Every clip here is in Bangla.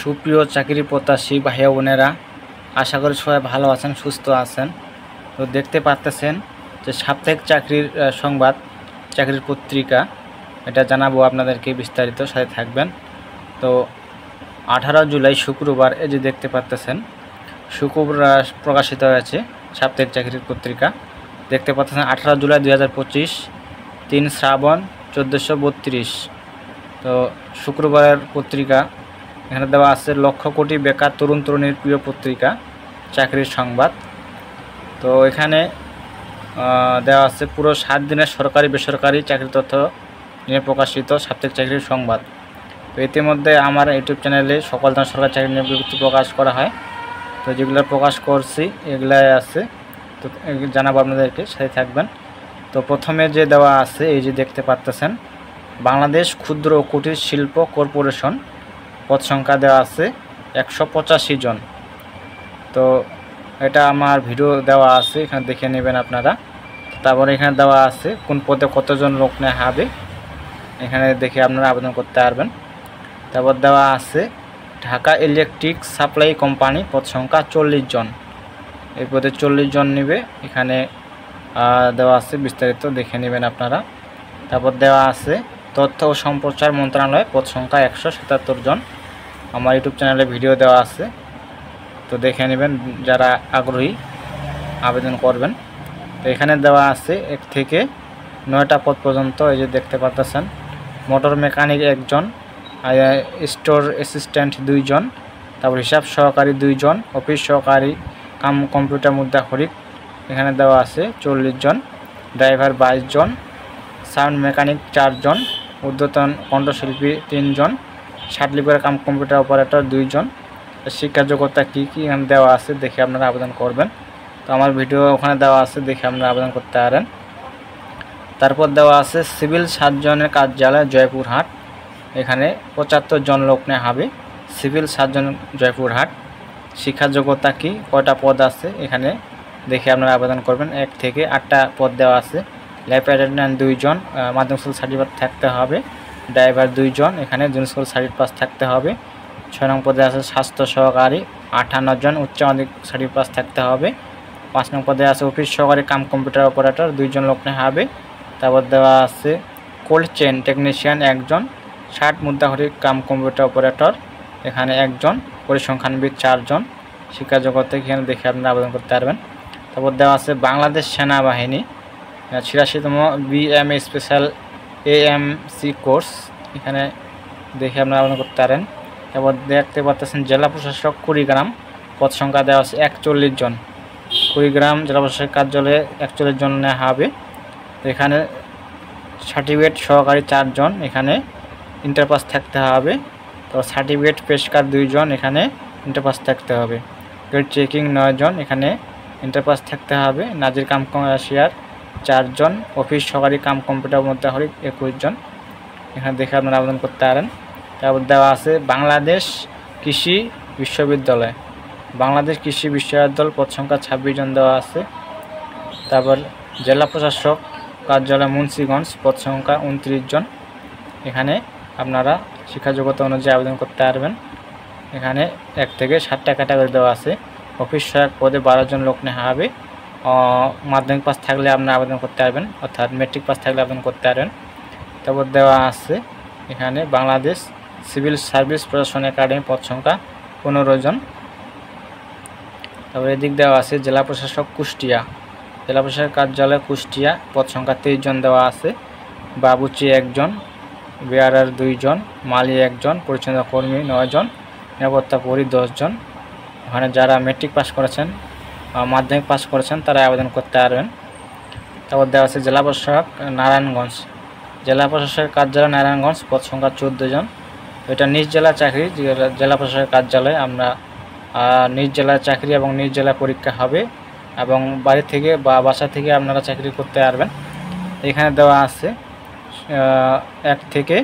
সুপ্রিয় চাকরি প্রত্যাশী ভাইয়া বোনেরা, আশা করি সবাই ভালো আছেন, সুস্থ আছেন। তো দেখতে পাচ্ছেন যে সাপ্তাহিক চাকরির সংবাদ, চাকরির পত্রিকা, এটা জানাবো আপনাদেরকে বিস্তারিত, সাথে থাকবেন। তো 18 জুলাই শুক্রবার, এই যে দেখতে পাচ্ছেন শুক্রবার প্রকাশিত হয়েছে সাপ্তাহিক চাকরির পত্রিকা। দেখতে পাচ্ছেন 18 জুলাই 2025, 3 শ্রাবণ 1432। তো শুক্রবারের পত্রিকা, এখানে দেওয়া আছে লক্ষ কোটি বেকার তরুণ তরুণীর প্রিয় পত্রিকা চাকরির সংবাদ। তো এখানে দেওয়া আছে পুরো 7 দিনের সরকারি বেসরকারি চাকরি তথ্য নিয়ে প্রকাশিত সাপ্তাহিক চাকরির সংবাদ। তো ইতিমধ্যে আমার ইউটিউব চ্যানেলে সকল ধরনের সরকারি চাকরি নিয়ে বিজ্ঞপ্তি প্রকাশ করা হয়। তো যেগুলো প্রকাশ করছি এগুলাই আছে, তো জানাবো আপনাদেরকে, সাথে থাকবেন। তো প্রথমে যে দেওয়া আছে, এই যে দেখতে পাচ্ছেন বাংলাদেশ ক্ষুদ্র ও কুটির শিল্প কর্পোরেশন, পদ সংখ্যা দেওয়া আছে 185 জন। তো এটা আমার ভিডিও দেওয়া আছে, এখানে দেখে নেবেন আপনারা। তারপরে এখানে দেওয়া আছে কোন পদে কতজন লোক নেওয়া হবে, এখানে দেখে আপনারা আবেদন করতে পারবেন। তারপর দেওয়া আছে ঢাকা ইলেকট্রিক সাপ্লাই কোম্পানি, পদ সংখ্যা 40 জন। এই পদে 40 জন নেবে, এখানে দেওয়া আছে, বিস্তারিত দেখে নেবেন আপনারা। তারপর দেওয়া আছে তথ্য ও সম্প্রচার মন্ত্রণালয়, পদ সংখ্যা 177 জন। আমার ইউটিউব চ্যানেলে ভিডিও দেওয়া আছে, তো দেখে নেবেন যারা আগ্রহী আবেদন করবেন। তো এখানে দেওয়া আছে 1 থেকে 9টা পদ পর্যন্ত, এই যে দেখতে পাচ্ছেন মোটর মেকানিক 1 জন, স্টোর অ্যাসিস্ট্যান্ট 2 জন, তারপর হিসাব সহকারী 2 জন, অফিস সহকারী কাম কম্পিউটার মুদ্রাক্ষরিক এখানে দেওয়া আছে 40 জন, ড্রাইভার 22 জন, সাউন্ড মেকানিক 4 জন, ঊর্ধ্বতন কণ্ঠশিল্পী 3 জন, সার্টিফিকেট কাম কম্পিউটার অপারেটর 2 জন। শিক্ষা যোগ্যতা কী কী এখানে দেওয়া আছে, দেখে আপনারা আবেদন করবেন। তো আমার ভিডিও ওখানে দেওয়া আছে, দেখে আপনারা আবেদন করতে পারেন। তারপর দেওয়া আছে সিভিল সার্জনের কার্যালয় জয়পুরহাট, এখানে 75 জন লোক নেওয়া হবে। সিভিল সার্জন জয়পুরহাট, শিক্ষা যোগ্যতা কী, কয়টা পদ আছে এখানে দেখে আপনারা আবেদন করবেন। 1 থেকে 8টা পদ দেওয়া আছে। ল্যাব অ্যাটেন্ডেন্ট 2 জন, মাধ্যমিক স্কুল সার্টিফিকেট থাকতে হবে। ড্রাইভার 2 জন, এখানে জুনিয়র স্কুল সার্টিফিকেট পাস থাকতে হবে। 6 নং পদে আছে স্বাস্থ্য সহকারী 58 জন, উচ্চ মাধ্যমিক সার্টিফিকেট পাস থাকতে হবে। 5 নং পদে আছে অফিস সহকারী কাম কম্পিউটার অপারেটর 2 জন লোক নেওয়া হবে। তারপর দেওয়া আছে কোল্ড চেন টেকনিশিয়ান 1 জন, 60 মুদ্রাক্ষরিক কাম কম্পিউটার অপারেটর এখানে 1 জন, পরিসংখ্যানবিদ 4 জন। শিক্ষা জগতে এখানে দেখে আপনারা আবেদন করতে পারবেন। তারপর দেওয়া আছে বাংলাদেশ সেনাবাহিনী 86তম BMA স্পেশাল AMC কোর্স, এখানে দেখে আপনারা আবেদন করতে পারেন। তারপর দেখতে পাচ্ছেন জেলা প্রশাসক কুড়িগ্রাম, পদ সংখ্যা দেওয়া আছে 41 জন। কুড়িগ্রাম জেলা প্রশাসক কার্যালয়ে 41 জন নেওয়া হবে। এখানে সার্টিফিকেট সহকারী 4 জন, এখানে ইন্টার পাস থাকতে হবে। তো সার্টিফিকেট পেশকার 2 জন, এখানে ইন্টার পাস থাকতে হবে। গ্রেড চেকিং 9 জন, এখানে ইন্টার পাস থাকতে হবে। নাজির কাম কাশিয়ার 4 জন, অফিস সহকারী কাম কম্পিউটার মুদ্রাক্ষরিক 21 জন, এখানে দেখে আপনারা আবেদন করতে পারেন। তারপর দেওয়া আছে বাংলাদেশ কৃষি বিশ্ববিদ্যালয়, বাংলাদেশ কৃষি বিশ্ববিদ্যালয়, পদ সংখ্যা 26 জন দেওয়া আছে। তারপর জেলা প্রশাসক কার্যালয় মুন্সিগঞ্জ, পদ সংখ্যা 29 জন, এখানে আপনারা শিক্ষা যোগ্যতা অনুযায়ী আবেদন করতে পারবেন। এখানে 1 থেকে 7টা ক্যাটাগরি দেওয়া আছে। অফিস সহায়ক পদে 12 জন লোক নেওয়া হবে। মাধ্যমিক পাস থাকলে আপনারা আবেদন করতে পারবেন, অর্থাৎ মেট্রিক পাস থাকলে আবেদন করতে পারবেন। তারপর দেওয়া আছে এখানে বাংলাদেশ সিভিল সার্ভিস প্রশাসন একাডেমি, পদ সংখ্যা 15 জন। তারপর এদিক দেওয়া আছে জেলা প্রশাসক কুষ্টিয়া, জেলা প্রশাসক কার্যালয় কুষ্টিয়া, পদ সংখ্যা 23 জন দেওয়া আছে। বাবুচি 1 জন, বিআরআর 2 জন, মালি 1 জন, পরিচ্ছন্নতা কর্মী 9 জন, নিরাপত্তা প্রহরী 10 জন। ওখানে যারা মেট্রিক পাস করেছেন, মাধ্যমিক পাস করেছেন, তারা আবেদন করতে পারবেন। তারপর দেওয়া আছে জেলা প্রশাসক নারায়ণগঞ্জ, জেলা প্রশাসকের কার্যালয় নারায়ণগঞ্জ, পদ সংখ্যা 14 জন। এটা নিজ জেলা চাকরি, জেলা প্রশাসকের কার্যালয়ে আমরা নিজ জেলার চাকরি এবং নিজ জেলা পরীক্ষা হবে, এবং বাড়ি থেকে বা বাসা থেকে আপনারা চাকরি করতে পারবেন। এখানে দেওয়া আছে 1 থেকে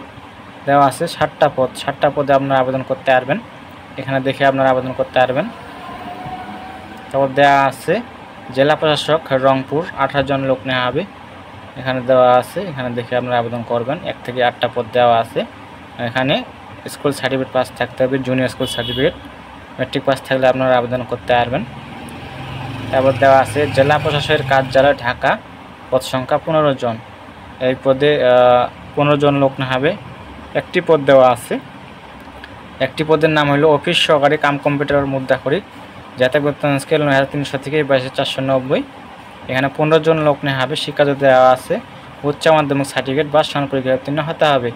দেওয়া আছে 7টা পদ, 7টা পদে আপনারা আবেদন করতে পারবেন। এখানে দেখে আপনারা আবেদন করতে পারবেন। তারপর দেওয়া আছে জেলা প্রশাসক রংপুর, 18 জন লোক নেওয়া হবে, এখানে দেওয়া আছে, এখানে দেখে আপনারা আবেদন করবেন। 1 থেকে 8টা পদ দেওয়া আছে। এখানে স্কুল সার্টিফিকেট পাস থাকতে হবে, junior school certificate, matric pass থাকলে আপনারা আবেদন করতে পারবেন। তারপর দেওয়া আছে জেলা প্রশাসকের কার্যালয় ঢাকা, পদ সংখ্যা 15 জন। এই পদে 15 জন লোক না হবে। একটি পদ দেওয়া আছে, একটি পদের নাম হলো অফিস সহকারী কাম কম্পিউটার মুদ্রাক্ষরিক, যাতে বেতন স্কেল 9300 থেকে 22490। এখানে 15 জন লোক নেওয়া হবে। শিক্ষাগত দেওয়া আছে উচ্চ মাধ্যমিক সার্টিফিকেট বা সমান পরীক্ষায় উত্তীর্ণ হতে হবে।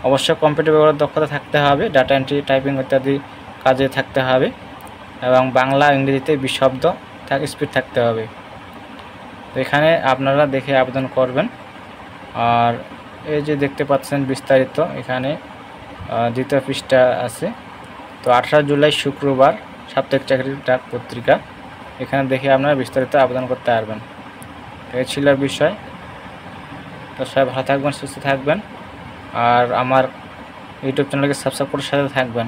অবশ্যই কম্পিউটার ব্যবহারের দক্ষতা থাকতে হবে, ডাটা এন্ট্রি, টাইপিং ইত্যাদি কাজে থাকতে হবে এবং বাংলা ইংরেজিতে বিশব্দ স্পিড থাকতে হবে। তো এখানে আপনারা দেখে আবেদন করবেন। আর এই যে দেখতে পাচ্ছেন বিস্তারিত, এখানে দ্বিতীয় পৃষ্ঠা আছে। তো 18 জুলাই শুক্রবার সাপ্তাহিক চাকরির ডাক পত্রিকা, এখানে দেখে আপনারা বিস্তারিত আবেদন করতে পারবেন। এই ছিল বিষয়। তো সবাই ভালো থাকবেন, সুস্থ থাকবেন, আর আমার ইউটিউব চ্যানেলকে সাবস্ক্রাইব করে সাথে থাকবেন।